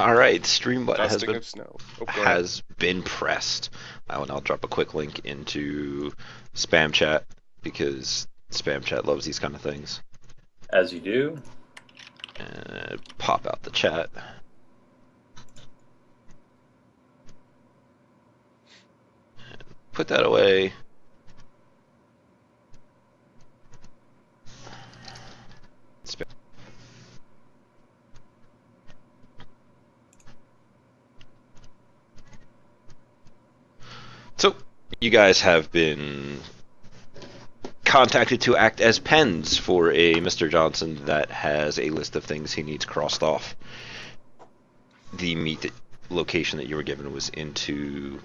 All right, stream button Dusting of snow. Oh, go ahead. has been pressed. I'll drop a quick link into spam chat because spam chat loves these kind of things. As you do. And pop out the chat. Put that away. So, you guys have been contacted to act as pens for a Mr. Johnson that has a list of things he needs crossed off. The meet location that you were given was into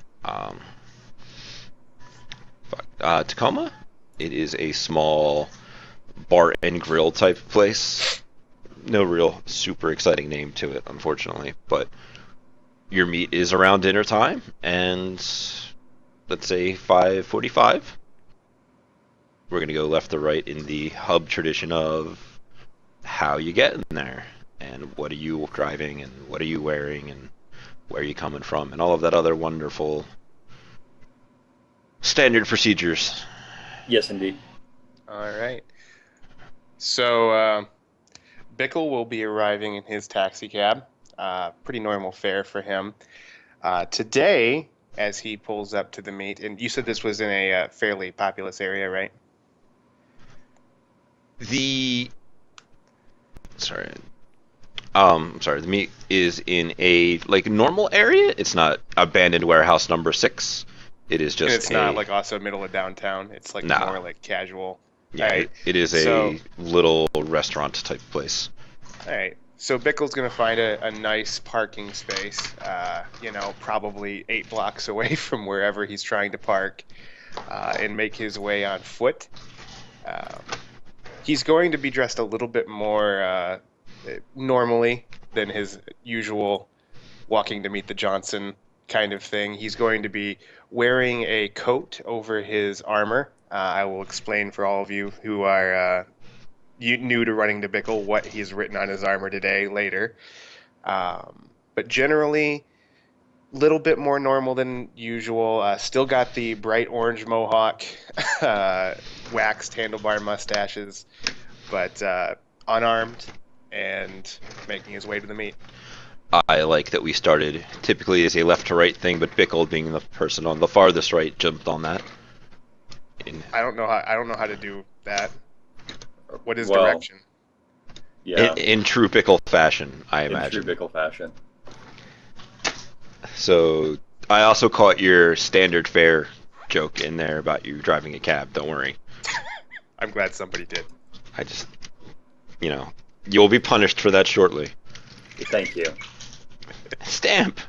Tacoma. It is a small bar and grill type place. No real super exciting name to it, unfortunately, but your meet is around dinner time, and let's say 5:45. We're gonna go left to right in the hub tradition of how you get in there, and what are you driving, and what are you wearing, and where are you coming from, and all of that other wonderful standard procedures. Yes, indeed. All right. So, Bickle will be arriving in his taxi cab. Pretty normal fare for him. Today, as he pulls up to the meet, and you said this was in a fairly populous area, right? The sorry, sorry. The meet is in a normal area. It's not abandoned warehouse number 6. It is And just it's not like also middle of downtown. It's like Nah. more like casual. Yeah, All right. it is So- a little restaurant type place. All right. So Bickle's gonna find a nice parking space. Probably 8 blocks away from wherever he's trying to park, and make his way on foot. Um, he's going to be dressed a little bit more normally than his usual walking to meet the Johnson kind of thing. He's going to be wearing a coat over his armor. I will explain for all of you who are new to running to Bickle what he's written on his armor today later. But generally, a little bit more normal than usual. Still got the bright orange mohawk, waxed handlebar mustaches, but unarmed and making his way to the meet. I like that we started typically as a left to right thing, but Bickle, being the person on the farthest right, jumped on that. I don't know how to do that. What is Well, direction? Yeah, In true Bickle fashion, I in imagine. true Bickle fashion. So I also caught your standard fare joke in there about you driving a cab. Don't worry. I'm glad somebody did. I just, you'll be punished for that shortly. Thank you. Stamp.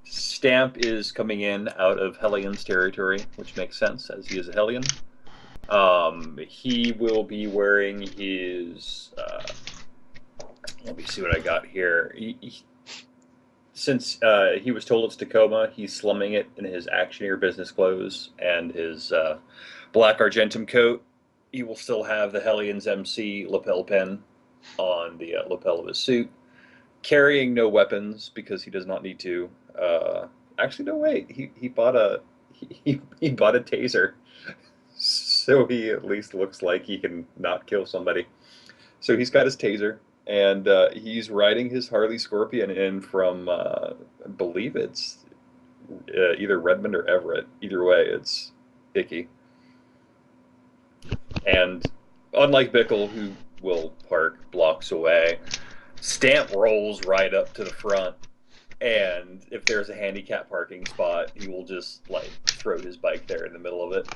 Stamp is coming in out of Hellion's territory, which makes sense as he is a Hellion. He will be wearing his. Let me see what I got here. Since he was told it's Tacoma, he's slumming it in his Actioneer business clothes and his black Argentum coat. He will still have the Hellion's MC lapel pin on the lapel of his suit. Carrying no weapons because he does not need to. Actually, no, wait. He bought a he bought a taser, so he at least looks like he can not kill somebody. So he's got his taser, and he's riding his Harley Scorpion in from I believe it's either Redmond or Everett. Either way, it's icky. And unlike Bickle, who will park blocks away, Stamp rolls right up to the front, and if there's a handicap parking spot, he will just throw his bike there in the middle of it.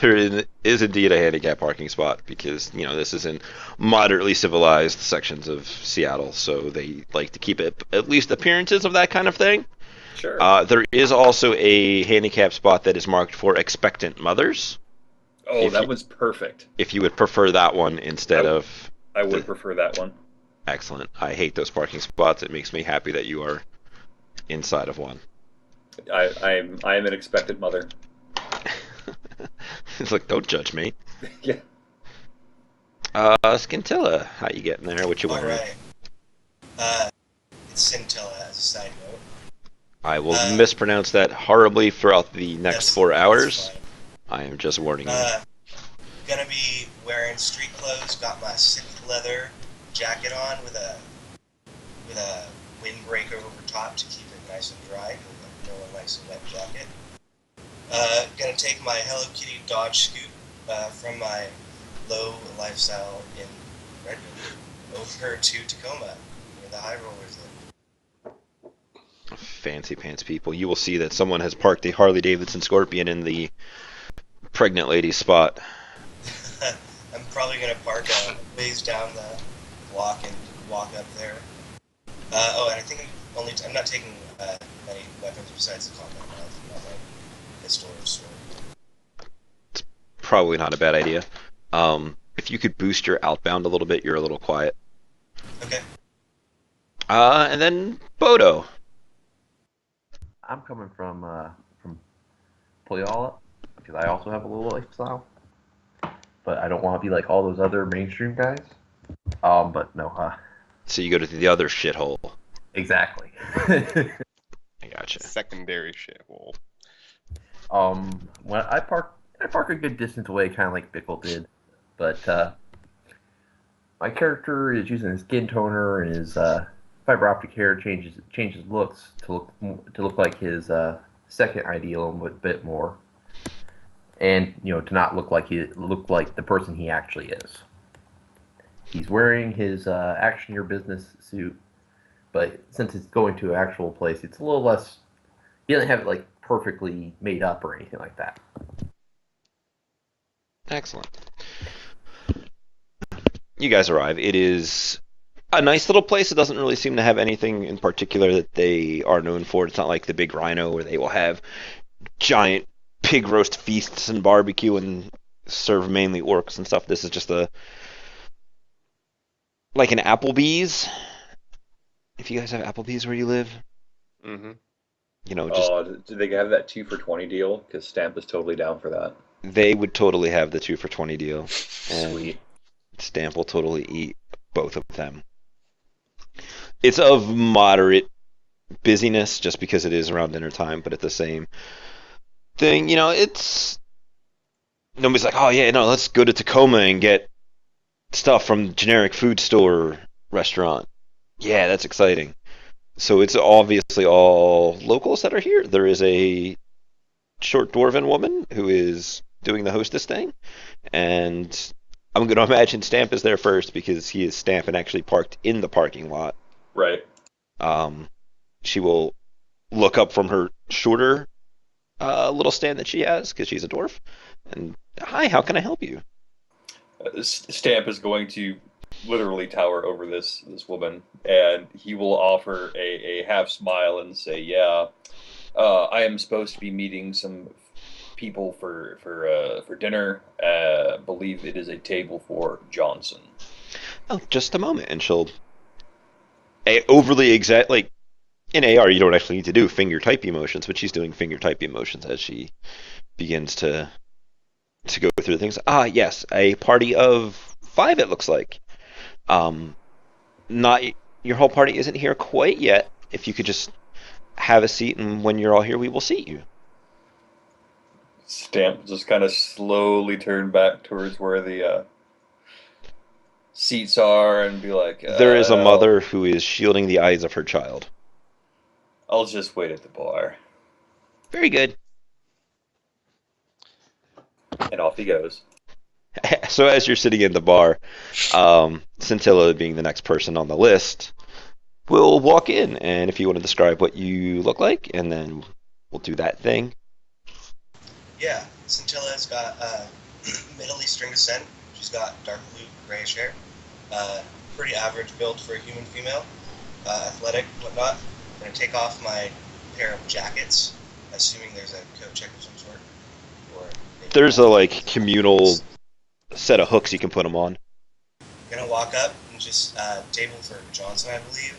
There is indeed a handicap parking spot because, this is in moderately civilized sections of Seattle, so they like to keep it at least appearances of that kind of thing. Sure. There is also a handicap spot that is marked for expectant mothers. Oh, that was perfect. If you would prefer that one instead of... I would prefer that one. Excellent. I hate those parking spots. It makes me happy that you are inside of one. I am an expectant mother. It's like, don't judge me. Yeah. Scintilla, how you getting there? What you wearing? Alright. Uh, it's Scintilla as a side note. I will Uh, mispronounce that horribly throughout the next that's 4 hours. fine. I am just warning you. Gonna be wearing street clothes. Got my Sith leather jacket on with a windbreaker over top to keep it nice and dry. Because no one likes a wet jacket. Gonna take my Hello Kitty Dodge Scoot from my low lifestyle in Redmond over to Tacoma, where the high rollers live. Fancy pants people. You will see that someone has parked a Harley Davidson Scorpion in the pregnant lady's spot. I'm probably gonna park a ways down the block and walk up there. And I think I'm not taking many weapons besides the combat knife, not like pistol or sword. Probably not a bad idea. If you could boost your outbound a little bit, you're a little quiet. Okay. And then Bodo. I'm coming from Puyallup because I also have a little lifestyle, but I don't want to be like all those other mainstream guys. But no, So you go to the other shithole. exactly. I gotcha. Secondary shithole. When I park a good distance away, kind of like Bickle did, but my character is using his skin toner and his fiber optic hair changes looks to look like his second ideal a bit more, and to not look like the person he actually is. He's wearing his action your business suit, but since it's going to an actual place, it's a little less. He doesn't have it like perfectly made up or anything like that. Excellent. You guys arrive. It is a nice little place. It doesn't really seem to have anything in particular that they are known for. It's not like the Big Rhino where they will have giant pig roast feasts and barbecue and serve mainly orcs and stuff. This is just like an Applebee's. If you guys have Applebee's where you live, Mm-hmm. just Do they have that 2 for 20 deal? Because Stamp is totally down for that. they would totally have the 2 for 20 deal. And Sweet. Stamp will totally eat both of them. It's of moderate busyness just because it is around dinner time, but at the same thing, it's nobody's like, oh yeah, no, let's go to Tacoma and get stuff from generic food store restaurant. Yeah, that's exciting. So it's obviously all locals that are here. There is a short dwarven woman who is doing the hostess thing, and I'm going to imagine Stamp is there first because he is Stamp and actually parked in the parking lot. Right. She will look up from her shorter little stand that she has because she's a dwarf, and hi, how can I help you? Stamp is going to literally tower over this woman, and he will offer a half smile and say, "Yeah, I am supposed to be meeting some people for dinner. Believe it is a table for Johnson." Oh, just a moment, and she'll overly exact like in AR you don't actually need to do finger type emotions, but she's doing finger type emotions as she begins to go through the things. Ah, yes, a party of 5 it looks like. Not your whole party isn't here quite yet. If you could just have a seat, and when you're all here, we will seat you. Stamp just kind of slowly turn back towards where the seats are and be like, There is a mother who is shielding the eyes of her child. I'll just wait at the bar." Very good. And off he goes. So as you're sitting in the bar, Scintilla being the next person on the list, will walk in, and if you want to describe what you look like, and then we'll do that thing. Yeah, Scintilla's got Middle Eastern descent. She's got dark blue, grayish hair. Pretty average build for a human female. Athletic, whatnot. I'm going to take off my pair of jackets, assuming there's a coat check of some sort. Or There's a communal set of hooks you can put them on. I'm going to walk up and just table for Johnson, I believe.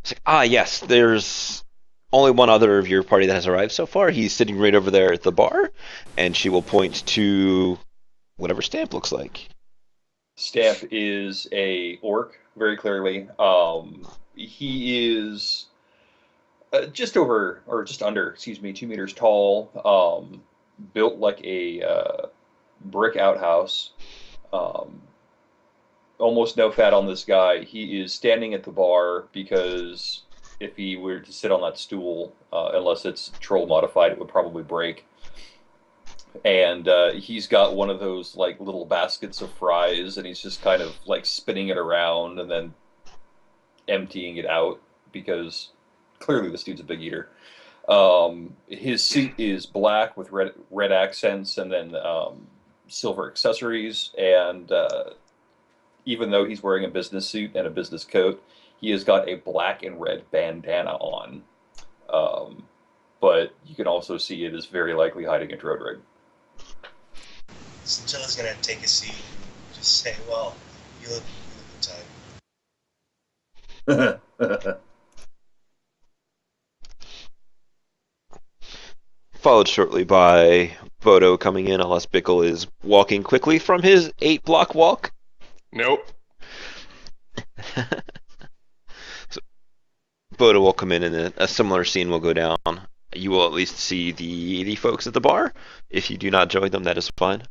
It's like, yes, there's only one other of your party that has arrived so far. He's sitting right over there at the bar, and she will point to whatever Stamp looks like. Stamp is a orc, very clearly. He is just over, or just under, excuse me, 2 meters tall, built like a brick outhouse. Um, Almost no fat on this guy. He is standing at the bar because if he were to sit on that stool, unless it's troll modified, it would probably break. And he's got one of those like little baskets of fries, and he's just kind of like spinning it around and then emptying it out because clearly this dude's a big eater. His suit is black with red accents and then silver accessories, and even though he's wearing a business suit and a business coat, he has got a black and red bandana on. But you can also see it is very likely hiding a drone rig. Scintilla's gonna take a seat and just say, well, you look the time. Followed shortly by Bodo coming in, unless Bickle is walking quickly from his 8-block walk. Nope. So Bodo will come in and a similar scene will go down. You will at least see the folks at the bar. If you do not join them, that is fine.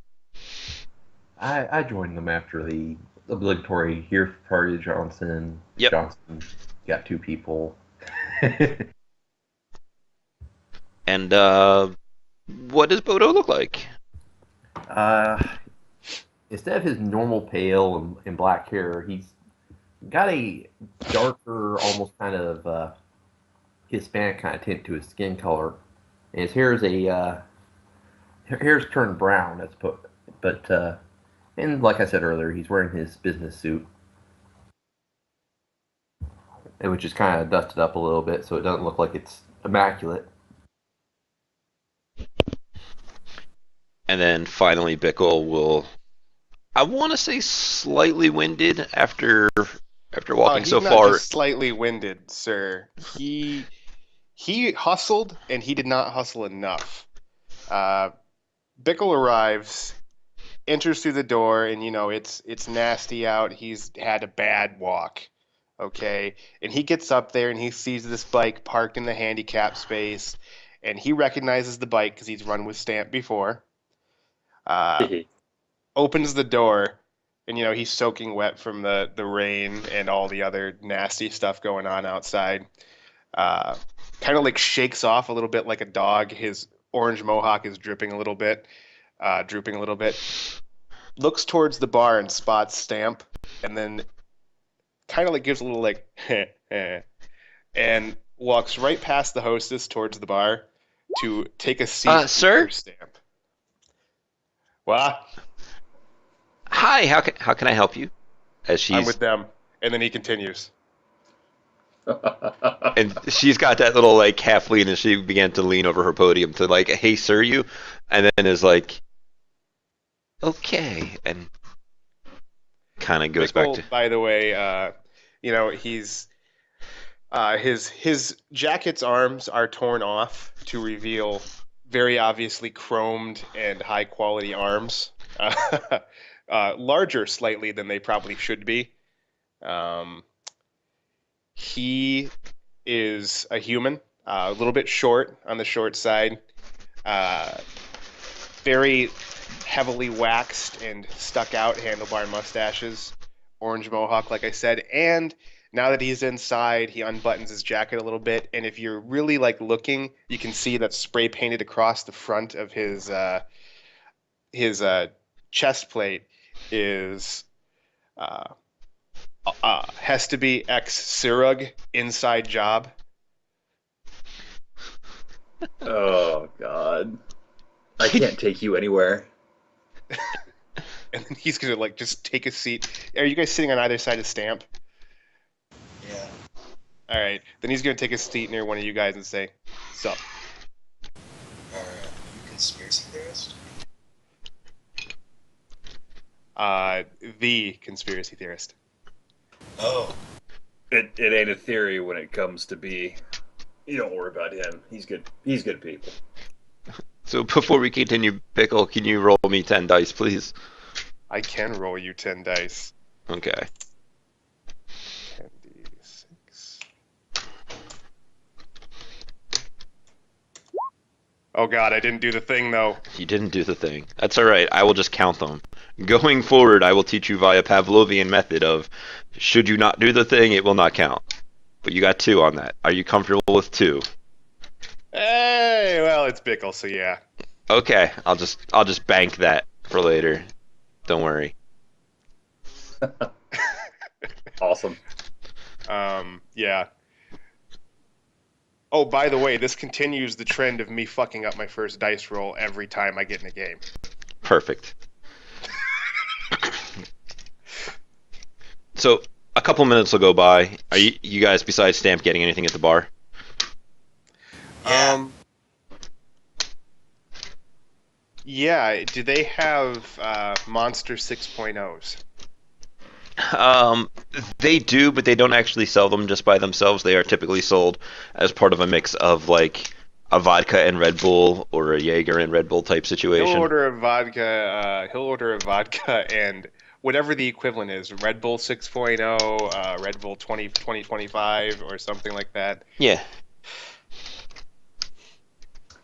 I joined them after the obligatory here for Party Johnson. Yep. Johnson got 2 people. And what does Bodo look like? Instead of his normal pale and black hair, he's got a darker, almost kind of Hispanic kind of tint to his skin color. And his hair is hair's turned brown, but and like I said earlier, he's wearing his business suit, which is kind of dusted up a little bit, so it doesn't look like it's immaculate. And then finally, Bickle will, I want to say, slightly winded after walking so not far. Just slightly winded, sir. He hustled, and he did not hustle enough. Bickle arrives, enters through the door, and it's nasty out. He's had a bad walk, okay? And he gets up there and he sees this bike parked in the handicap space, and he recognizes the bike because he's run with Stamp before. Opens the door, and he's soaking wet from the rain and all the other nasty stuff going on outside. Kind of like shakes off a little bit like a dog. His orange mohawk is drooping a little bit. Looks towards the bar and spots Stamp, and then kind of like gives a little like and walks right past the hostess towards the bar to take a seat. Sir? Stamp. What? Hi, how can I help you? As she's I'm with them, and then he continues. and she's got that little like half lean, and she began to lean over her podium to like, "Hey, sir, you," and then is like, "Okay," and kind of goes Bickle, back to. by the way, he's his jacket's arms are torn off to reveal very obviously chromed and high quality arms, larger slightly than they probably should be. He is a human, a little bit short on the short side, very heavily waxed and stuck out handlebar mustaches, orange mohawk, like I said, and now that he's inside, he unbuttons his jacket a little bit, and if you're really like looking, you can see that spray painted across the front of his chest plate is has to be ex Sirug inside job. Oh God, I can't take you anywhere. And then he's gonna like just take a seat. Are you guys sitting on either side of Stamp? Yeah. All right. Then he's gonna take a seat near one of you guys and say, "Sup." Are you conspiracy theorist? The conspiracy theorist. Oh. It ain't a theory when it comes to B. You don't worry about him. He's good. He's good people. So before we continue, Pickle, can you roll me 10 dice, please? I can roll you 10 dice. Okay. 10d6. Oh god, I didn't do the thing though. You didn't do the thing. That's all right. I will just count them. Going forward, I will teach you via Pavlovian method of, should you not do the thing, it will not count. But you got 2 on that. Are you comfortable with 2? Hey, well, it's Bickle, so yeah. Okay, I'll just bank that for later. Don't worry. Awesome. Yeah. Oh, by the way, this continues the trend of me fucking up my first dice roll every time I get in a game. Perfect. So a couple minutes will go by. Are you guys, besides Stamp, getting anything at the bar? Yeah. Yeah, do they have Monster 6.0s? They do, but they don't actually sell them just by themselves. They are typically sold as part of a mix of like a vodka and Red Bull or a Jaeger and Red Bull type situation. He'll order a vodka and whatever the equivalent is, Red Bull 6.0, Red Bull 2025 or something like that. Yeah.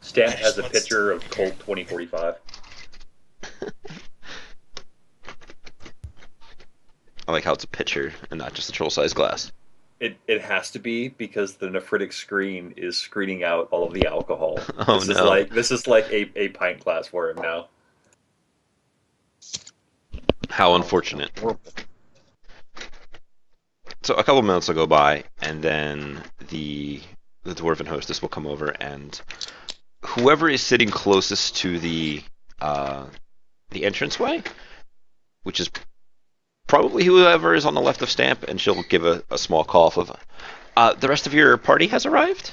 Stamp I has just a want picture to- of Colt 2045. I like how it's a pitcher and not just a troll-sized glass. It has to be because the nephritic screen is screening out all of the alcohol. Oh, this no. is like a pint glass for him now. How unfortunate. So a couple minutes will go by, and then the dwarven hostess will come over, and whoever is sitting closest to the entranceway, which is probably whoever is on the left of Stamp, and she'll give a small cough of, the rest of your party has arrived?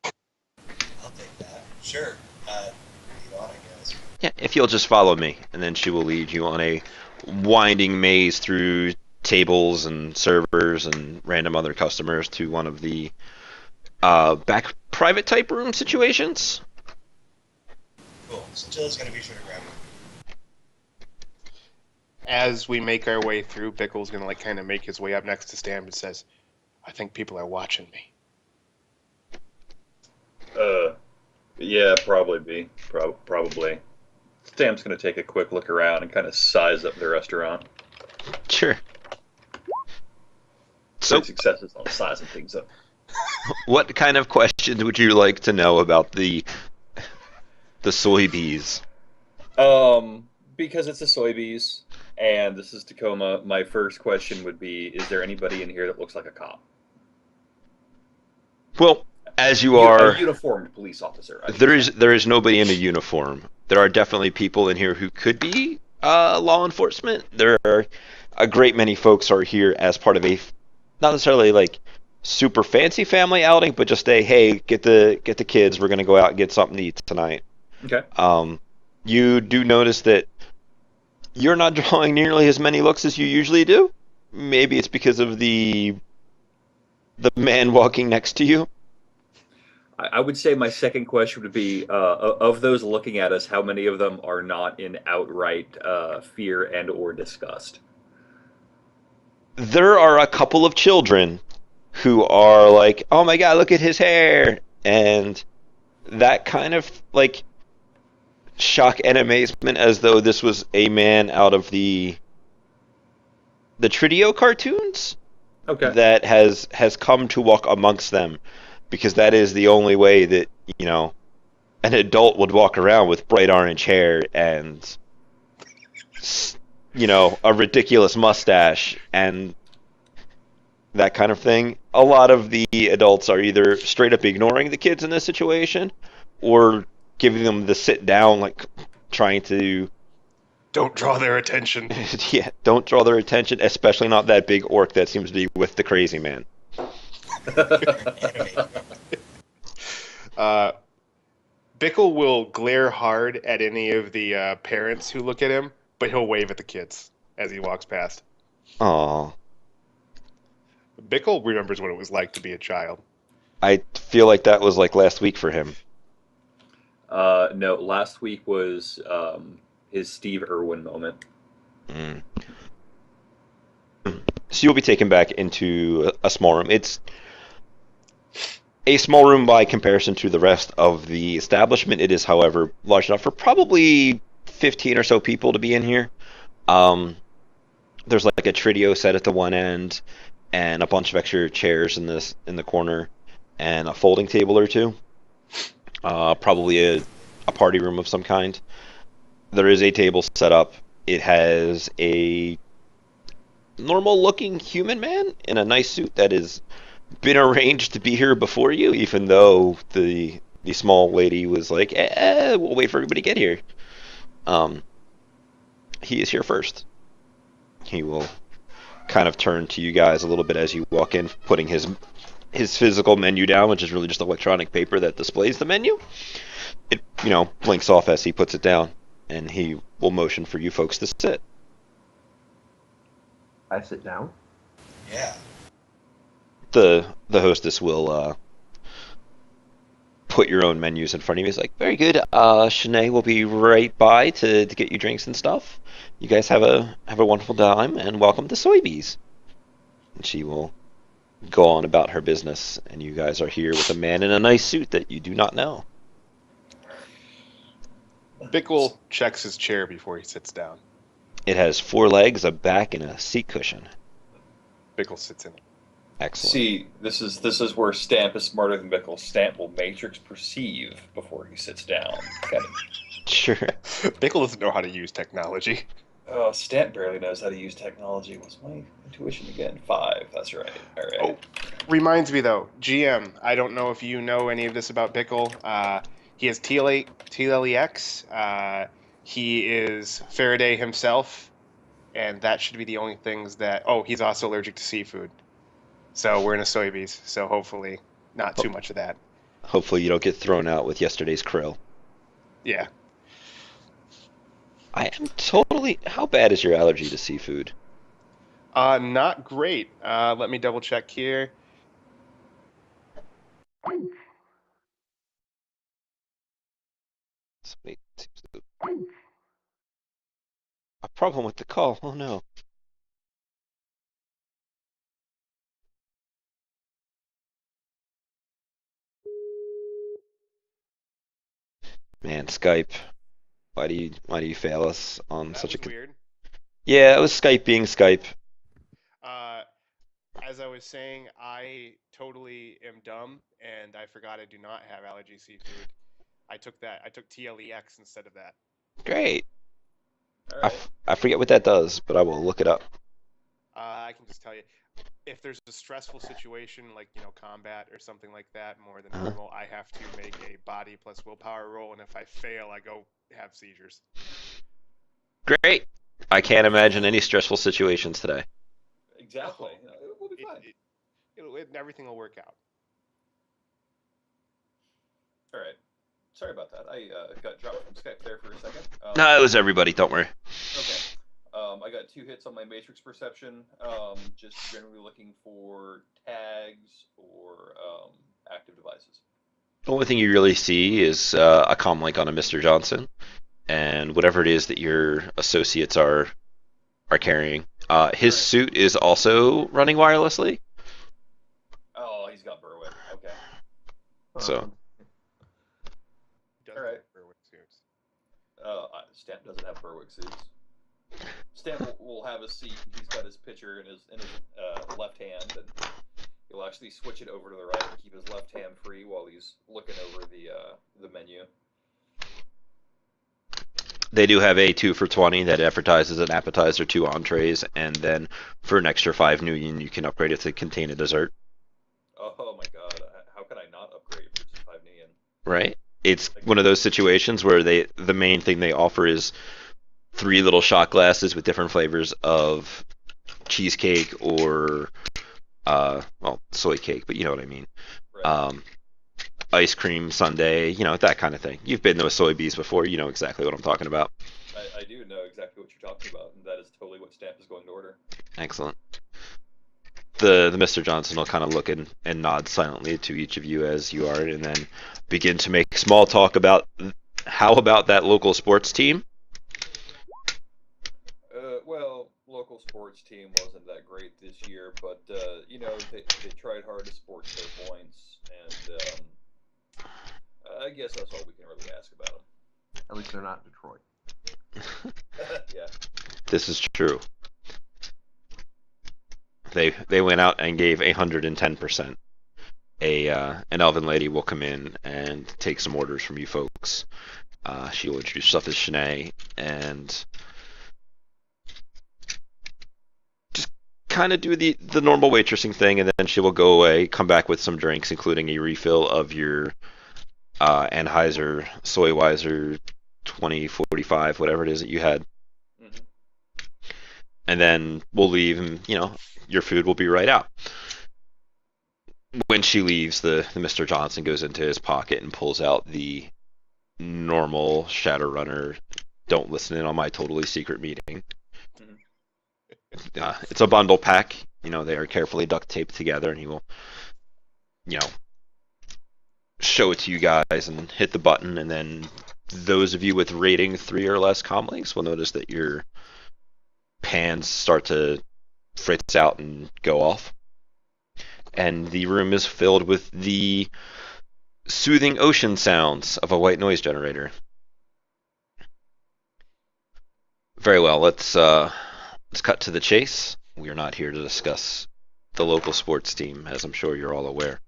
I'll take that. Sure. Lead on, I guess. Yeah, if you'll just follow me, and then she will lead you on a winding maze through tables and servers and random other customers to one of the back private type room situations. Cool. So Jilla's gonna be sure to grab one. As we make our way through, Bickle's gonna like kind of make his way up next to Stamp and says, "I think people are watching me." Yeah, probably. Stamp's gonna take a quick look around and kind of size up the restaurant. Sure. So So, successes on sizing things up. what kind of questions would you like to know about the soybees? Because it's a soybees and this is Tacoma, my first question would be: is there anybody in here that looks like a cop? Well, as you A are, uniformed police officer. I should say. there is nobody in a uniform. There are definitely people in here who could be law enforcement. There are a great many folks are here as part of a not necessarily like super fancy family outing, but just a hey, get the kids. We're gonna go out and get something to eat tonight. Okay. You do notice that you're not drawing nearly as many looks as you usually do. Maybe it's because of the man walking next to you. I would say my second question would be: of those looking at us, how many of them are not in outright fear and or disgust? There are a couple of children who are like, "Oh my God, look at his hair," and that kind of like shock and amazement, as though this was a man out of the Tridio cartoons Okay. that has come to walk amongst them, because that is the only way that an adult would walk around with bright orange hair and a ridiculous mustache and that kind of thing. A lot of the adults are either straight up ignoring the kids in this situation or giving them the sit down, like trying to Don't draw their attention. yeah, don't draw their attention, especially not that big orc that seems to be with the crazy man. Animate. Bickle will glare hard at any of the parents who look at him, but he'll wave at the kids as he walks past. Aw. Bickle remembers what it was like to be a child. I feel like that was like last week for him. No, last week was his Steve Irwin moment. Mm. So you'll be taken back into a small room. It's a small room by comparison to the rest of the establishment. It is, however, large enough for probably 15 or so people to be in here. Um, there's like a Tridio set at the one end, and a bunch of extra chairs in the corner, and a folding table or two. Probably a party room of some kind. There is a table set up. It has a normal looking human man in a nice suit that has been arranged to be here before you, even though the small lady was like, we'll wait for everybody to get here. Um, he is here first. He will kind of turn to you guys a little bit as you walk in, putting his physical menu down, which is really just electronic paper that displays the menu. It, blinks off as he puts it down, and he will motion for you folks to sit. I sit down. Yeah. The hostess will put your own menus in front of you. He's like, very good. Shanae will be right by to get you drinks and stuff. You guys have a wonderful time, and welcome to Soybees. And she will go on about her business, and you guys are here with a man in a nice suit that you do not know. Bickle checks his chair before he sits down. It has 4 legs, a back, and a seat cushion. Bickle sits in it. Excellent. See, this is where Stamp is smarter than Bickle. Stamp will matrix perceive before he sits down. Got it. Sure. Bickle doesn't know how to use technology. Oh, Stamp barely knows how to use technology. What's my intuition again? 5. That's right. All right. Oh, reminds me though, GM. I don't know if you know any of this about Bickle. He has TLEX. He is Faraday himself, and that should be the only things that. Oh, he's also allergic to seafood. So we're in a Soybees. So hopefully, not too much of that. Hopefully you don't get thrown out with yesterday's krill. Yeah. I am totally. How bad is your allergy to seafood? Not great. Let me double check here. Somebody seems to. A problem with the call. Oh no. Man, Skype. Why do you fail us on That such was a? weird. Yeah, it was Skype being Skype. As I was saying, I totally am dumb, and I forgot I do not have allergy seafood. I took TLEX instead of that. Great. All I, right. I forget what that does, but I will look it up. I can just tell you, if there's a stressful situation like combat or something like that, more than normal, I have to make a body plus willpower roll, and if I fail, I go have seizures. Great. I can't imagine any stressful situations today. Exactly. We'll be fine. Everything will work out. All right. Sorry about that. I got dropped from Skype there for a second. No, it was everybody. Don't worry. Okay. I got 2 hits on my matrix perception. Just generally looking for tags or active devices. The only thing you really see is a comm link on a Mr. Johnson, and whatever it is that your associates are carrying. His suit is also running wirelessly. Oh, he's got Berwick. Okay. So. Doesn't All right. have Berwick suits. Stamp doesn't have Berwick suits. Stamp will have a seat. He's got his pitcher in his left hand, and he'll actually switch it over to the right and keep his left hand free while he's looking over the menu. They do have a 2 for $20 that advertises an appetizer, 2 entrees, and then for an extra 5 new yen, you can upgrade it to contain a dessert. Oh my god, how can I not upgrade for just 5 new yen? Right? It's one of those situations where the main thing they offer is 3 little shot glasses with different flavors of cheesecake or soy cake, but you know what I mean. Right. Ice cream sundae, that kind of thing. You've been to a Soybees before, you know exactly what I'm talking about. I do know exactly what you're talking about, and that is totally what Stamp is going to order. Excellent. The Mr. Johnson will kind of look and nod silently to each of you as you are, and then begin to make small talk about how about that local sports team. local sports team wasn't that great this year, but they tried hard to support their points, and I guess that's all we can really ask about them. At least they're not Detroit. Yeah. This is true. They went out and gave 110%. An elven lady will come in and take some orders from you folks. She will introduce herself as Shanae and just kind of do the normal waitressing thing, and then she will go away, come back with some drinks, including a refill of your Anheuser Soyweiser 2045, whatever it is that you had. Mm-hmm. And then we'll leave, and your food will be right out. When she leaves, the Mr. Johnson goes into his pocket and pulls out the normal Shadowrunner don't listen in on my totally secret meeting. Mm-hmm. It's a bundle pack. They are carefully duct taped together, and he will, show it to you guys and hit the button, and then those of you with rating 3 or less comlinks will notice that your pans start to fritz out and go off. And the room is filled with the soothing ocean sounds of a white noise generator. Very well, let's cut to the chase. We are not here to discuss the local sports team, as I'm sure you're all aware.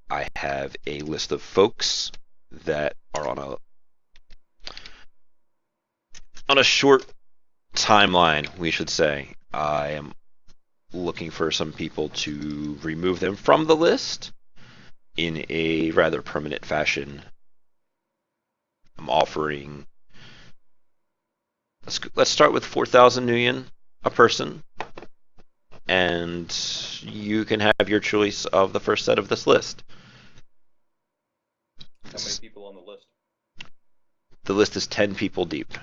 I have a list of folks that are on a short timeline, we should say. I am looking for some people to remove them from the list in a rather permanent fashion. I'm offering, let's start with 4,000 Nuyen a person, and you can have your choice of the first set of this list. How many people on the list? The list is 10 people deep.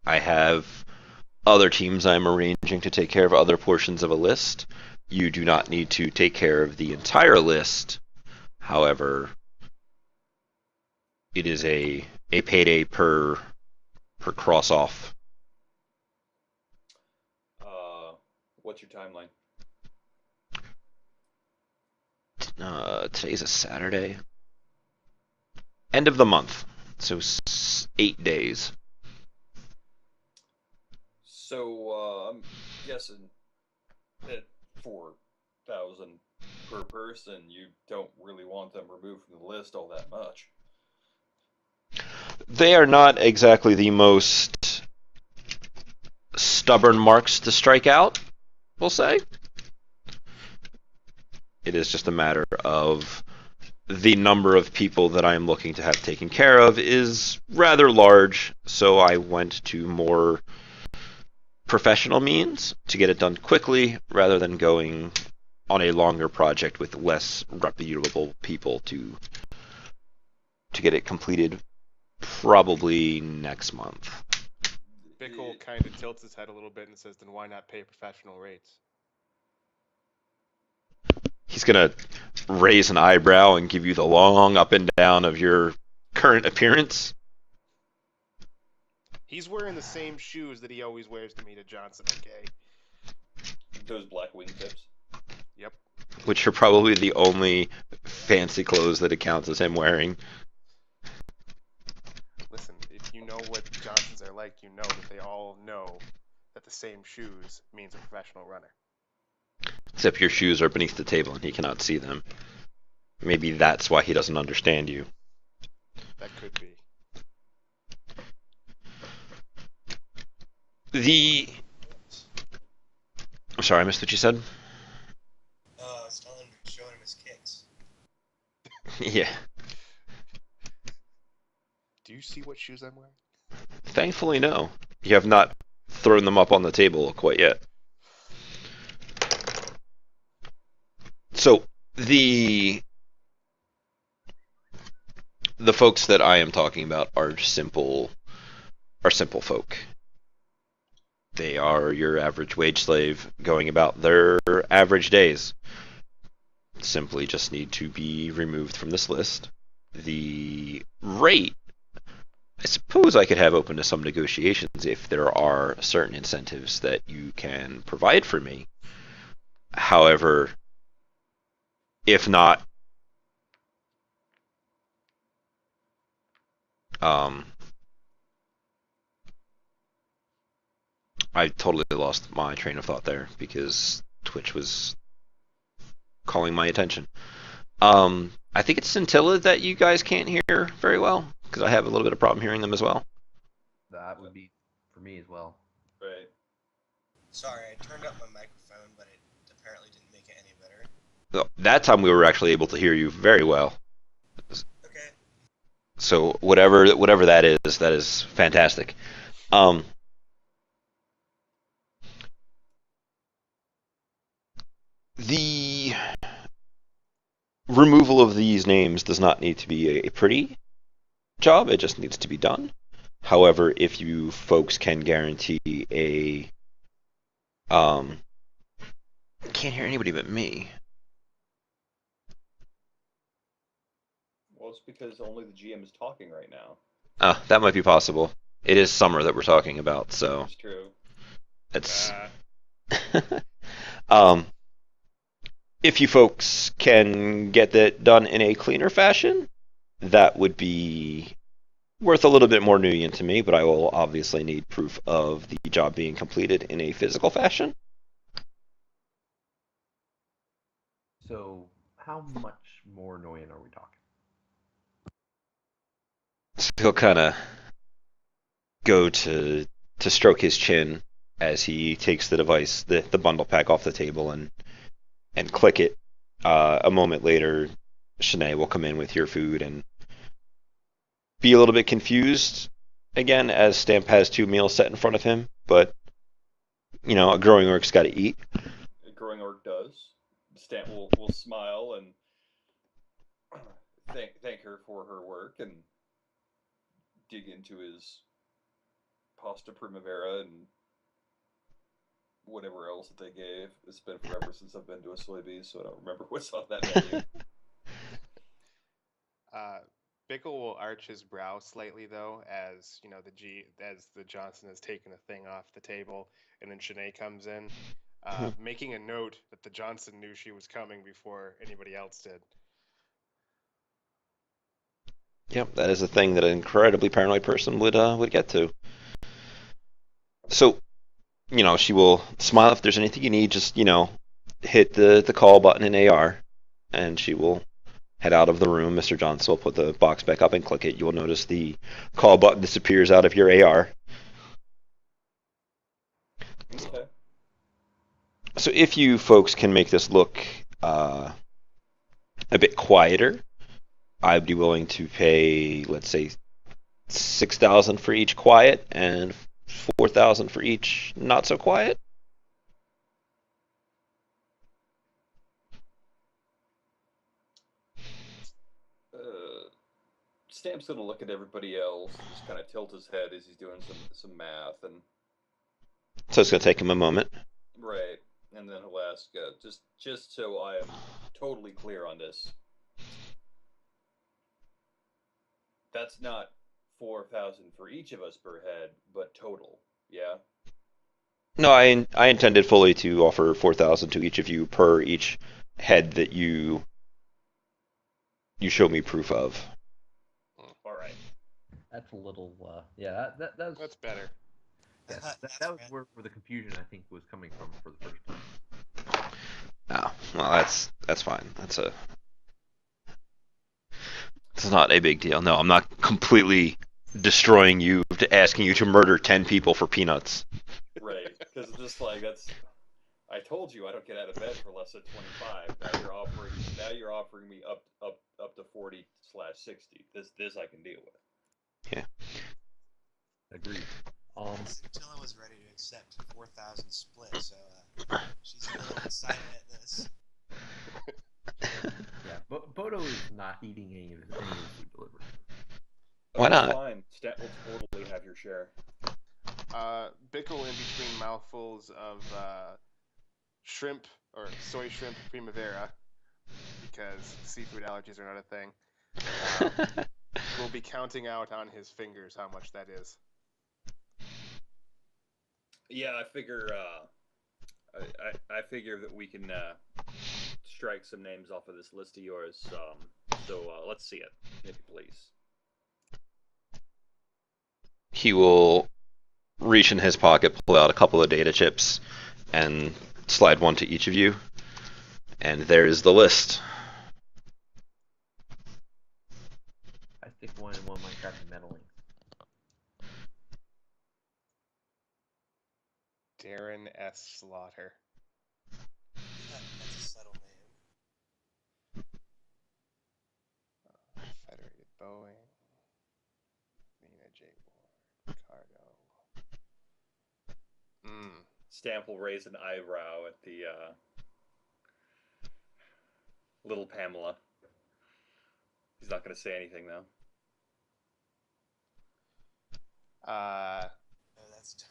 I have other teams I'm arranging to take care of other portions of a list. You do not need to take care of the entire list. However, it is a payday per cross off. What's your timeline? Today's a Saturday. End of the month. So 8 days. So I'm guessing at 4,000 per person, you don't really want them removed from the list all that much. They are not exactly the most stubborn marks to strike out, we'll say. It is just a matter of the number of people that I am looking to have taken care of is rather large, so I went to more professional means to get it done quickly rather than going on a longer project with less reputable people to get it completed probably next month. Bickle kind of tilts his head a little bit and says, then why not pay professional rates? He's going to raise an eyebrow and give you the long up and down of your current appearance. He's wearing the same shoes that he always wears to meet a Johnson, okay? Those black wingtips. Yep. Which are probably the only fancy clothes that it counts as him wearing. Listen, if you know what Johnsons are like, you know that they all know that the same shoes means a professional runner. Except your shoes are beneath the table and he cannot see them. Maybe that's why he doesn't understand you. That could be. I'm sorry, I missed what you said. I was showing him his kicks. Yeah. Do you see what shoes I'm wearing? Thankfully, no. You have not thrown them up on the table quite yet. So, the folks that I am talking about are simple folk. They are your average wage slave going about their average days. Simply just need to be removed from this list. The rate I suppose I could have open to some negotiations if there are certain incentives that you can provide for me. However, if not, um, I totally lost my train of thought there because Twitch was calling my attention. I think it's Scintilla that you guys can't hear very well because I have a little bit of problem hearing them as well. That would be for me as well. Right. Sorry, I turned up my microphone, but it apparently didn't make it any better. So that time we were actually able to hear you very well. Okay. So whatever that is fantastic. Um, the removal of these names does not need to be a pretty job. It just needs to be done. However, if you folks can guarantee a can't hear anybody but me. Well, it's because only the GM is talking right now. That might be possible. It is summer that we're talking about, so It's true. it's um if you folks can get that done in a cleaner fashion, that would be worth a little bit more nuyen to me, but I will obviously need proof of the job being completed in a physical fashion. So, how much more annoying are we talking? So he'll kind of go to stroke his chin as he takes the device, the bundle pack off the table and click it. A moment later, Shanae will come in with your food and be a little bit confused again as Stamp has 2 meals set in front of him, but you know, a growing orc's got to eat. A growing orc does. Stamp will smile and thank her for her work and dig into his pasta primavera and whatever else that they gave. It's been forever since I've been to a Soybees, so I don't remember what's on that menu. Bickle will arch his brow slightly though, as you know as the Johnson has taken a thing off the table, and then Shanae comes in, making a note that the Johnson knew she was coming before anybody else did. Yep, that is a thing that an incredibly paranoid person would get to. So, you know, she will smile if there's anything you need. Just hit the call button in AR, and she will head out of the room. Mr. Johnson will put the box back up and click it. You will notice the call button disappears out of your AR. Okay. So if you folks can make this look a bit quieter, I'd be willing to pay, let's say, 6,000 for each quiet and 4,000 for each not so quiet. Stamp's gonna look at everybody else, just kind of tilt his head as he's doing some math, and So it's going to take him a moment. right, and then he'll ask, just so I am totally clear on this, that's not 4,000 for each of us per head, but total, yeah. No, I intended fully to offer 4,000 to each of you per each head that you show me proof of. All right. That's a little, yeah, that was... That's better. Yes, that was where the confusion, I think, was coming from for the first time. Oh, well, that's fine. It's not a big deal. No, I'm not completely destroying you, asking you to murder 10 people for peanuts. Right, because just like I told you I don't get out of bed for less than 25. Now you're offering me up to 40/60. This I can deal with. Yeah. Agreed. Scintilla was ready to accept 4,000 split, so she's a little excited at this. Yeah, Bodo is not eating any of the food delivered. Why That's not? fine. Stat will totally have your share. Bickle in between mouthfuls of shrimp or soy shrimp primavera, because seafood allergies are not a thing. will be counting out on his fingers how much that is. Yeah, I figure. I figure that we can strike some names off of this list of yours. So let's see it, if you please. He will reach in his pocket, pull out a couple of data chips, and slide one to each of you. And there is the list. I stick one in one of my crappy meddling. Darren S. Slaughter. That's a subtle name. Federated Boeing. Nina J. Ward. Cargo. Stamp will raise an eyebrow at the little Pamela. He's not going to say anything though. Oh, that's dumb.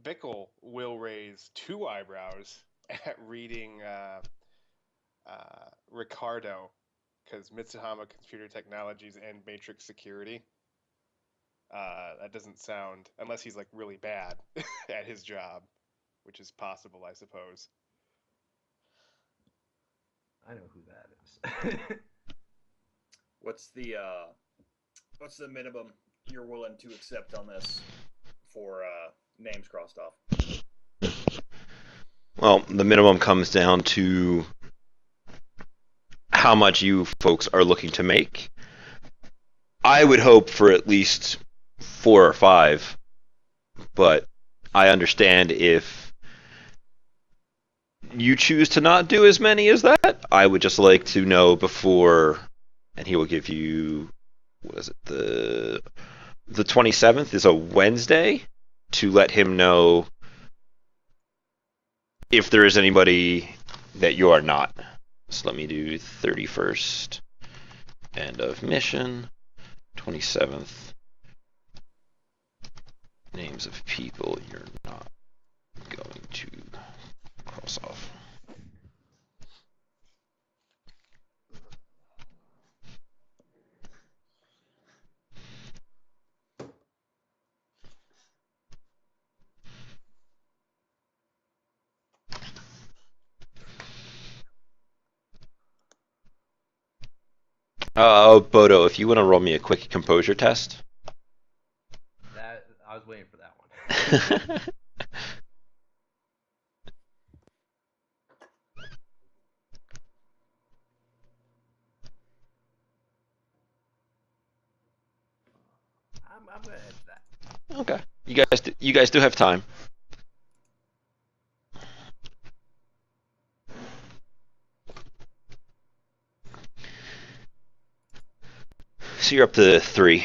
Bickle will raise 2 eyebrows at reading Ricardo, because Mitsuhama Computer Technologies and Matrix Security. That doesn't sound, unless he's like really bad at his job, which is possible, I suppose. I know who that is. What's the minimum you're willing to accept on this for names crossed off? Well, the minimum comes down to how much you folks are looking to make. I would hope for at least 4 or 5, but I understand if you choose to not do as many as that. I would just like to know before, and he will give you, what is it, the 27th is a Wednesday, to let him know if there is anybody that you are not. So let me do 31st, end of mission, 27th, names of people you're not going to cross off. Bodo, if you want to roll me a quick composure test. That I was waiting for that one. I'm gonna edge that. Okay, you guys do have time. So you're up to 3,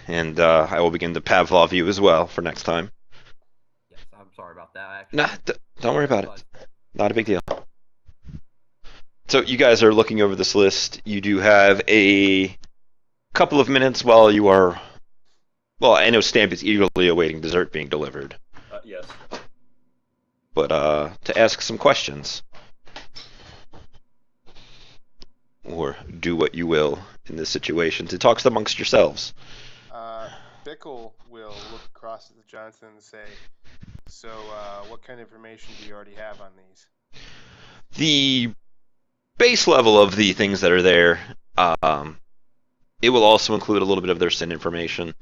and I will begin to Pavlov you as well for next time. Yes, I'm sorry about that. Actually, Nah, don't worry about it. Not a big deal. So you guys are looking over this list. You do have a couple of minutes while you are... Well, I know Stamp is eagerly awaiting dessert being delivered. Yes. But to ask some questions. Or do what you will in this situation to talk amongst yourselves. Bickle will look across at Johnson and say, so what kind of information do you already have on these? The base level of the things that are there, it will also include a little bit of their SIN information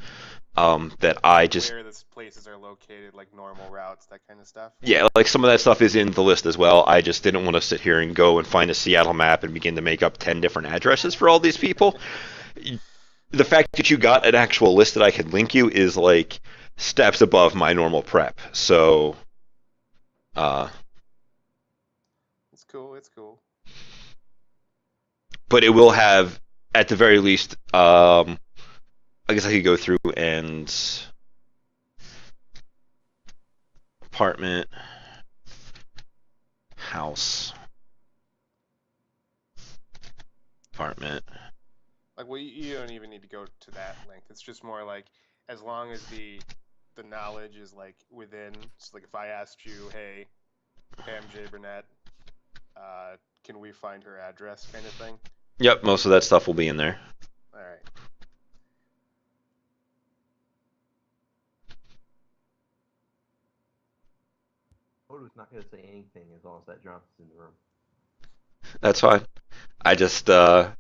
that I just... Where the places are located, like normal routes, that kind of stuff? Yeah, like some of that stuff is in the list as well. I just didn't want to sit here and go and find a Seattle map and begin to make up 10 different addresses for all these people. The fact that you got an actual list that I could link you is like steps above my normal prep. So, It's cool, it's cool. But it will have, at the very least, I guess I could go through and apartment, house, apartment. Like, well, you don't even need to go to that length. It's just more like, as long as the knowledge is like within. So like, if I asked you, hey, Pam J. Burnett, can we find her address, kind of thing. Yep, most of that stuff will be in there. All right. Odo's not going to say anything as long as that Johnson's in the room. That's fine. I just I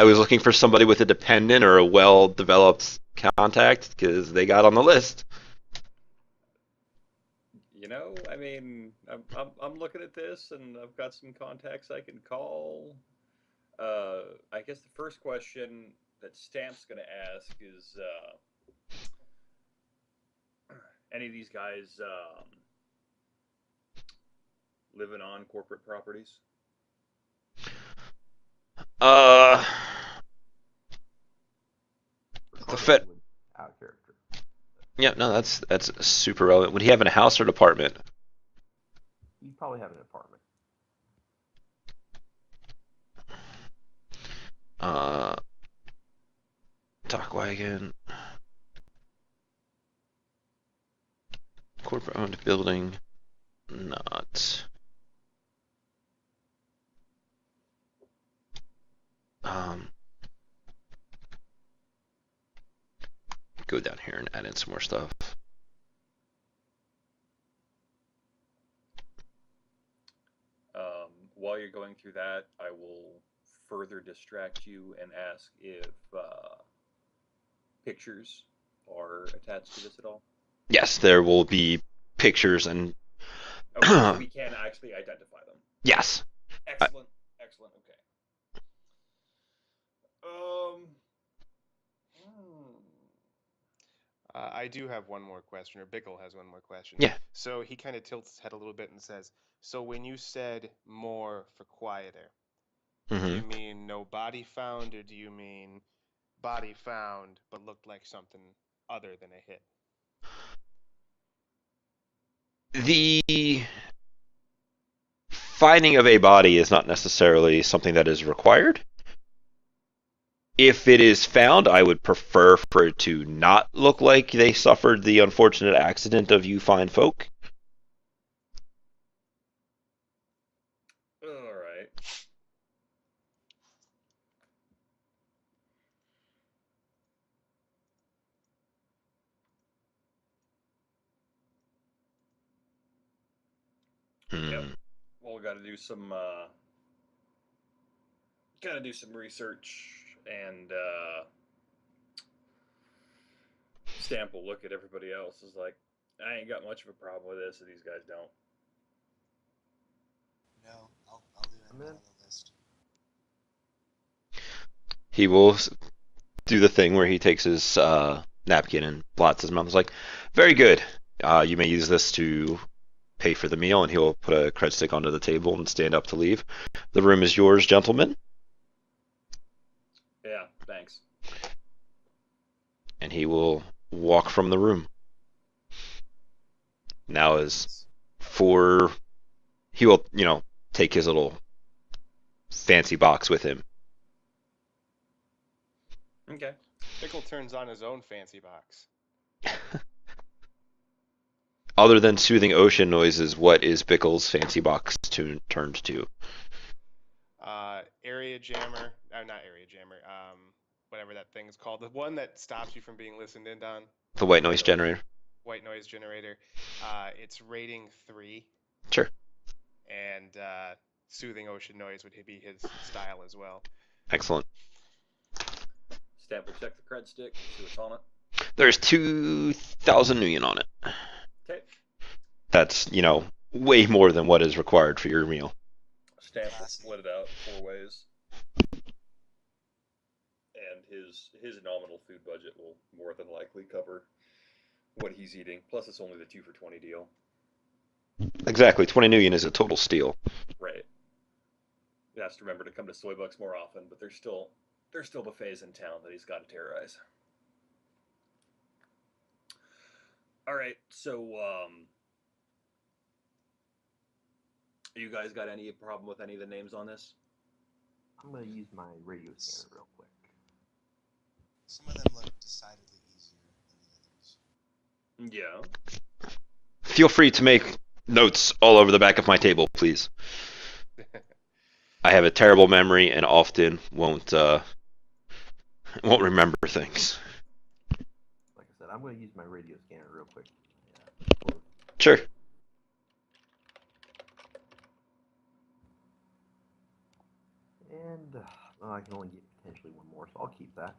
was looking for somebody with a dependent or a well-developed contact because they got on the list. You know, I mean, I'm looking at this, and I've got some contacts I can call. I guess the first question that Stamp's going to ask is, any of these guys living on corporate properties? Uh, the Fed. Out of character. Yeah, no, that's super relevant. Would he have a house or an apartment? You'd probably have an apartment. Uh, Dock wagon. Corporate owned building. Not. Go down here and add in some more stuff. While you're going through that, I will further distract you and ask if pictures are attached to this at all. Yes, there will be pictures and. Okay, so we can actually identify them. Yes. Excellent. Excellent. Okay. I do have one more question, or Bickle has one more question. Yeah. So he kind of tilts his head a little bit and says, so when you said more for quieter, do you mean no body found, or do you mean body found but looked like something other than a hit? The finding of a body is not necessarily something that is required. If it is found, I would prefer for it to not look like they suffered the unfortunate accident of you fine folk. All right. Yep. Well, we got to do some research, and Stamp will look at everybody else as like, I ain't got much of a problem with this, and these guys don't. No, I'll do it on the list. He will do the thing where he takes his napkin and blots his mouth. He's like, very good. You may use this to pay for the meal, and he'll put a cred stick onto the table and stand up to leave. The room is yours, gentlemen. Yeah, thanks. And he will walk from the room. Now he will, take his little fancy box with him. Okay. Bickle turns on his own fancy box. Other than soothing ocean noises, what is Bickle's fancy box turned to? Area jammer, not area jammer, whatever that thing's called, the one that stops you from being listened in on. The white noise generator. White noise generator. It's rating 3. Sure. And soothing ocean noise would be his style as well. Excellent. Stamp will check the cred stick, see what's on it. There's 2,000 nuyen on it. Okay. That's, way more than what is required for your meal. Stamp will split it out 4 ways. And his nominal food budget will more than likely cover what he's eating. Plus, it's only the 2 for 20 deal. Exactly. 20 nuyen is a total steal. Right. He has to remember to come to Soybucks more often, but there's still buffets in town that he's got to terrorize. All right, so you guys got any problem with any of the names on this? I'm going to use my radio scanner real quick. Some of them look decidedly easier than the others. Yeah. Feel free to make notes all over the back of my table, please. I have a terrible memory and often won't remember things. Like I said, I'm going to use my radio scanner real quick. Sure. I can only get potentially one more, so I'll keep that.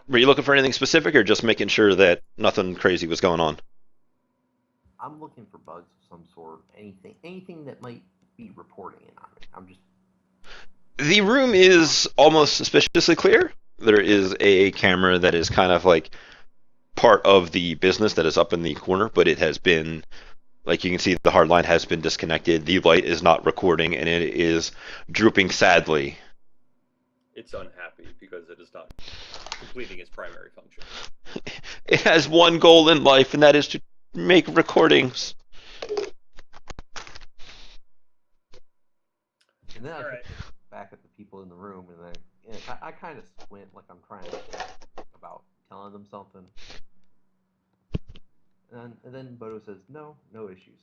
Were you looking for anything specific, or just making sure that nothing crazy was going on? I'm looking for bugs of some sort. Anything that might be reporting it on me. I'm just. The room is almost suspiciously clear. There is a camera that is kind of like part of the business that is up in the corner, but it has been, like you can see, the hard line has been disconnected. The light is not recording, and it is drooping sadly. It's unhappy because it is not completing its primary function. It has one goal in life, and that is to make recordings. And then I All look right. back at the people in the room, and I kind of squint like I'm trying to think about telling them something. And then Bodo says, no issues.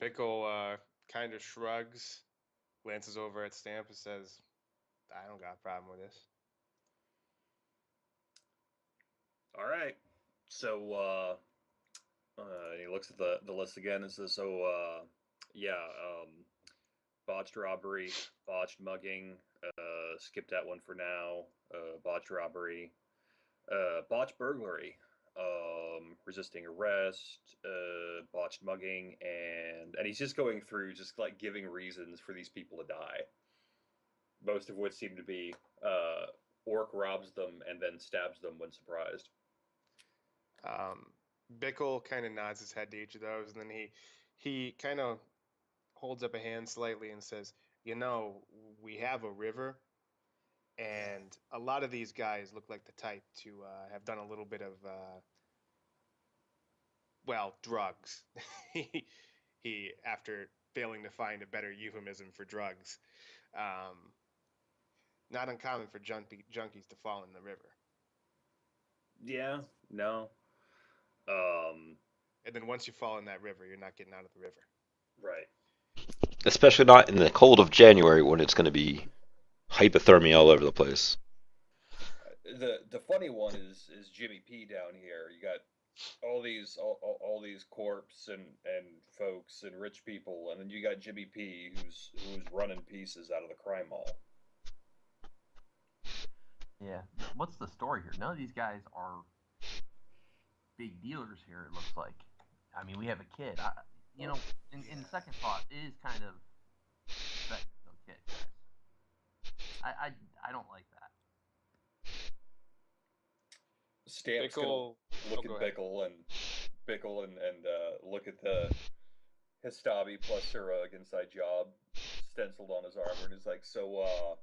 Pickle kind of shrugs, glances over at Stamp, and says, "I don't got a problem with this." All right. So he looks at the list again and says, botched robbery, botched mugging, skip that one for now, botched robbery, botched burglary, resisting arrest, botched mugging, and he's just going through just like giving reasons for these people to die. Most of which seem to be Orc robs them and then stabs them when surprised. Bickle kind of nods his head to each of those, and then he kind of holds up a hand slightly and says, "You know, we have a river, and a lot of these guys look like the type to have done a little bit of, drugs." he, after failing to find a better euphemism for drugs, um, not uncommon for junkies to fall in the river. Yeah, no. Um, And then once you fall in that river, you're not getting out of the river. right. Especially not in the cold of January when it's going to be hypothermia all over the place. The funny one is Jimmy P down here. You got all these corpse and folks and rich people, and then you got Jimmy P who's running pieces out of the crime mall. Yeah. What's the story here? None of these guys are big dealers here, it looks like. I mean, we have a kid. In second thought, it is kind of okay, guys. I don't like that. Stamp's Bickle, gonna look at Bickle and look at the Histabi plus Surug inside job stenciled on his armor, and is like, so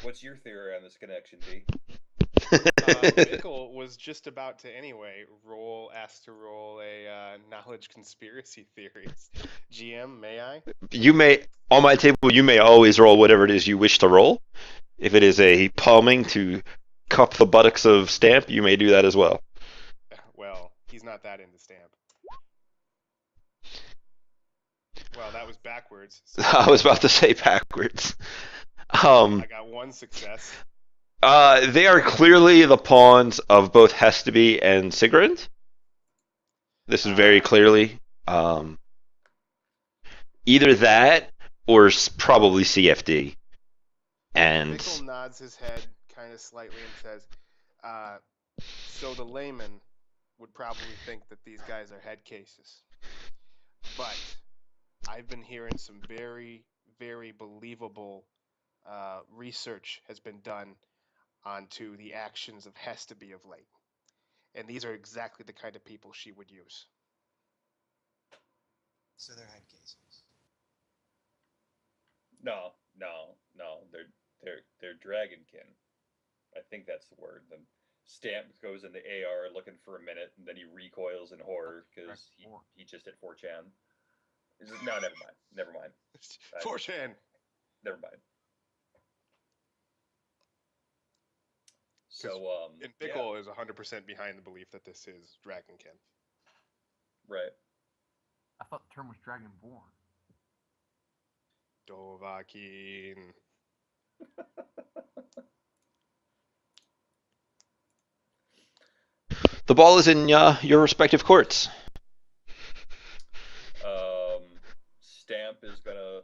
what's your theory on this connection, B? Bickle was just about to anyway asked to roll a knowledge conspiracy theories. GM, may I? You may, on my table, you may always roll whatever it is you wish to roll. If it is a palming to cup the buttocks of Stamp, you may do that as well. Well, he's not that into Stamp. Well, that was backwards. So I was about to say backwards. I got one success. They are clearly the pawns of both Hestaby and Sigrund. This is very clearly either that or probably CFD. And Bickle nods his head kind of slightly and says, so the layman would probably think that these guys are head cases. But I've been hearing some very, very believable research has been done onto the actions of Hestaby of late. And these are exactly the kind of people she would use. So they're head cases. No. They're dragonkin. I think that's the word. Then Stamp goes into AR looking for a minute, and then he recoils in horror because he just hit 4chan. No, never mind. 4chan. Never mind. So, And Bickle is 100% behind the belief that this is dragonkin. Right. I thought the term was dragonborn. Dovahkiin. the ball is in your respective courts. Stamp is gonna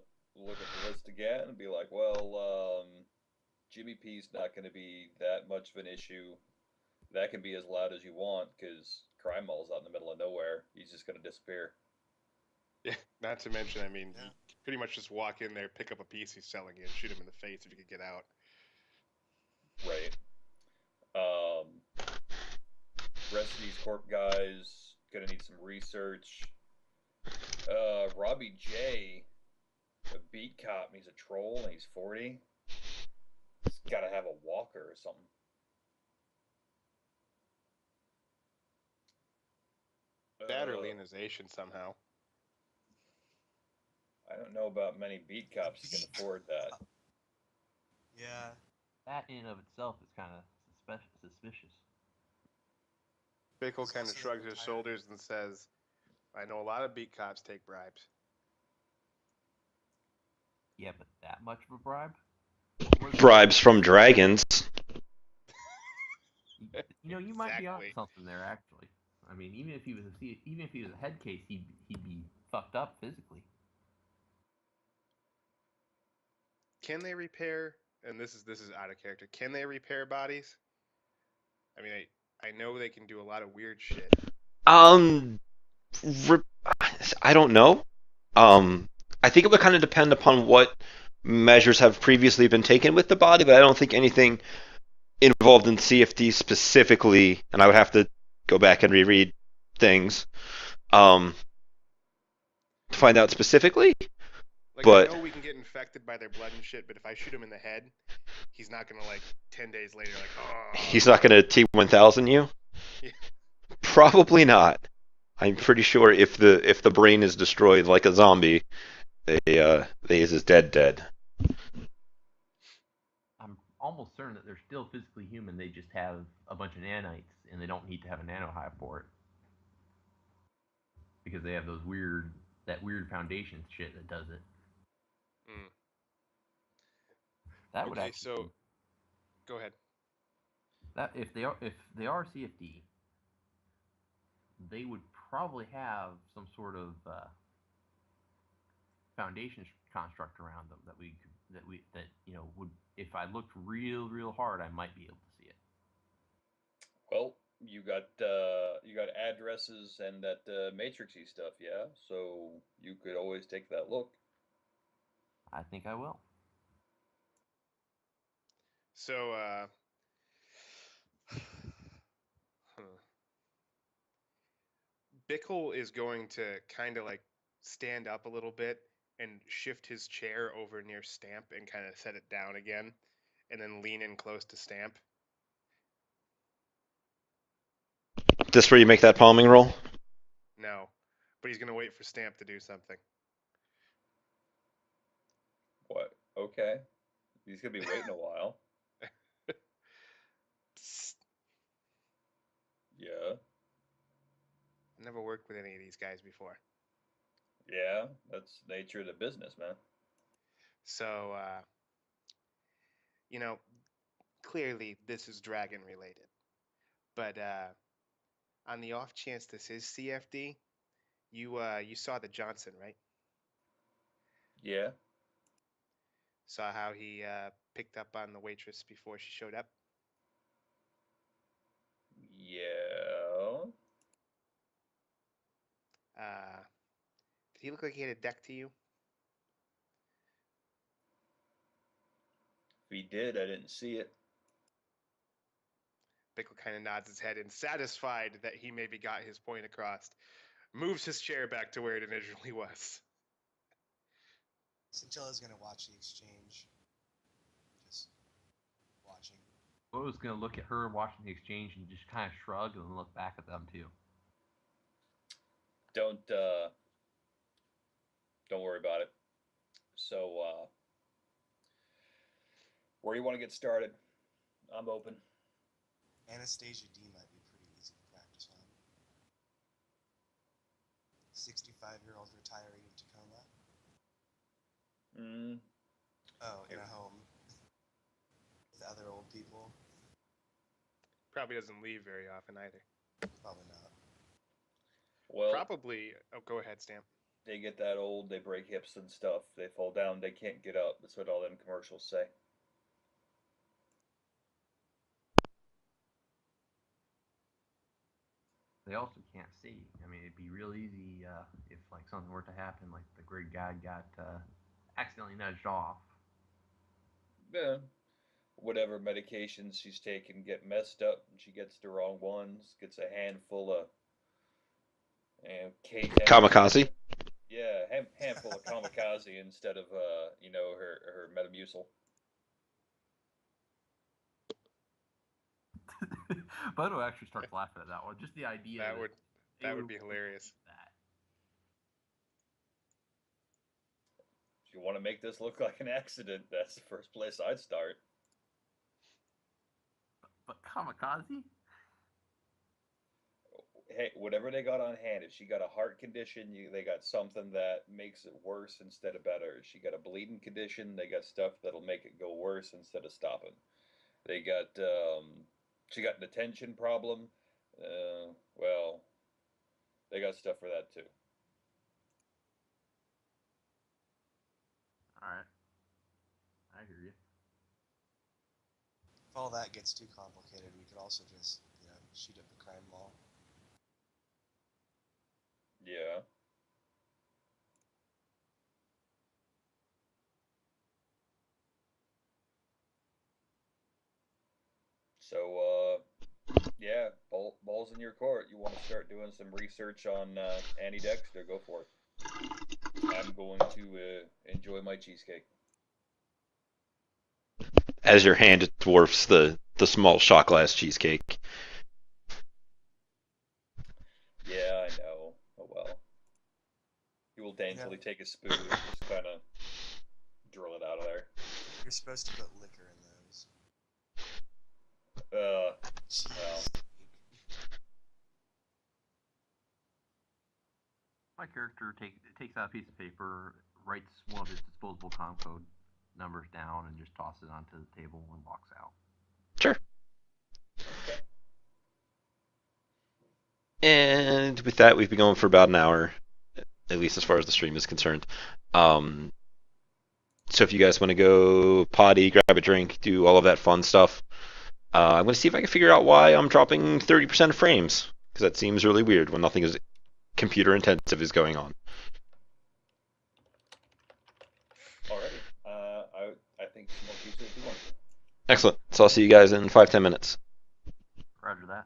again and be like, well, Jimmy P's not going to be that much of an issue. That can be as loud as you want because Crime Mall's out in the middle of nowhere. He's just going to disappear. Yeah, not to mention, I mean, Yeah. you could pretty much just walk in there, pick up a piece he's selling you, and shoot him in the face if you could get out. Right. Um, rest of these corp guys gonna need some research. Robbie J, a beat cop, he's a troll and he's 40. He's got to have a walker or something. That or leonization somehow. I don't know about many beat cops who can afford that. Yeah. That in and of itself is kind of suspicious. Bickle There's kind of also the shrugs his retired- shoulders and says, I know a lot of beat cops take bribes. Yeah, but that much of a bribe? Bribes from dragons. You might be onto Exactly. something there. Actually, I mean, even if he was a head case, he'd be fucked up physically. Can they repair? And this is out of character. Can they repair bodies? I mean, I know they can do a lot of weird shit. Um, I don't know. I think it would kind of depend upon what measures have previously been taken with the body, but I don't think anything involved in CFD specifically, and I would have to go back and reread things to find out specifically. Like, But I know we can get infected by their blood and shit, but if I shoot him in the head, he's not gonna, like, 10 days later, like, oh. he's not going to T1000 you. Yeah. Probably not. I'm pretty sure if the brain is destroyed like a zombie, they is his dead. I'm almost certain that they're still physically human. They just have a bunch of nanites, and they don't need to have a nanohive for it because they have that weird foundation shit that does it. Mm. That would Okay, actually so go ahead. that if they are CFD, they would probably have some sort of foundation construct around them that would, if I looked real hard, I might be able to see it. Well, you got addresses and that matrixy stuff, yeah. So you could always take that look. I think I will. So, Bickle is going to kind of like stand up a little bit and shift his chair over near Stamp and kind of set it down again, and then lean in close to Stamp. This where you make that palming roll? No, but he's going to wait for Stamp to do something. What? Okay. He's gonna be waiting a while. Psst. Yeah. Never worked with any of these guys before. Yeah. That's the nature of the business, man. So, clearly this is dragon related. But on the off chance this is CFD, you saw the Johnson, right? Yeah. Saw how he picked up on the waitress before she showed up? Yeah. Did he look like he had a deck to you? If he did, I didn't see it. Bickle kind of nods his head and, satisfied that he maybe got his point across, moves his chair back to where it originally was. Scintilla's gonna watch the exchange. Just watching. I was gonna look at her watching the exchange and just kind of shrug and then look back at them too. Don't worry about it. So, where do you want to get started? I'm open. Anastasia D might be pretty easy to practice on. 65-year-old retiree in Tacoma. Mm. Oh, in a home with other old people. Probably doesn't leave very often either. Probably not. Well, Probably. Oh, go ahead, Stamp. they get that old, they break hips and stuff. They fall down, they can't get up. That's what all them commercials say. They also can't see. I mean, it'd be real easy if like something were to happen, like the grid guide got accidentally nudged off. Yeah. Whatever medications she's taking get messed up, and she gets the wrong ones. Gets a handful of K10. Kamikaze. Yeah, handful of kamikaze instead of her Metamucil. Bodo actually starts laughing at that one. Just the idea that would be hilarious. That. If you want to make this look like an accident, that's the first place I'd start. But kamikaze? Hey, whatever they got on hand, if she got a heart condition, they got something that makes it worse instead of better. If she got a bleeding condition, they got stuff that'll make it go worse instead of stopping. They got, she got an attention problem. Well, they got stuff for that too. All right. I hear you. If all that gets too complicated, we could also just, shoot up a crime mall. Yeah. So, yeah, ball's in your court. You want to start doing some research on Annie Dexter, go for it. I'm going to enjoy my cheesecake. As your hand dwarfs the small shot glass cheesecake. Yeah, I know. Oh well. He will daintily take a spoon and just kind of drill it out of there. You're supposed to put liquor in those. Well. My character takes out a piece of paper, writes one of his disposable com code numbers down, and just tosses it onto the table and walks out. Sure. And with that, we've been going for about an hour, at least as far as the stream is concerned. So if you guys want to go potty, grab a drink, do all of that fun stuff, I'm going to see if I can figure out why I'm dropping 30% of frames, because that seems really weird when nothing is computer intensive is going on. Alrighty. I think Smoke uses it if you want to. Excellent. So I'll see you guys in 5-10 minutes. Roger that.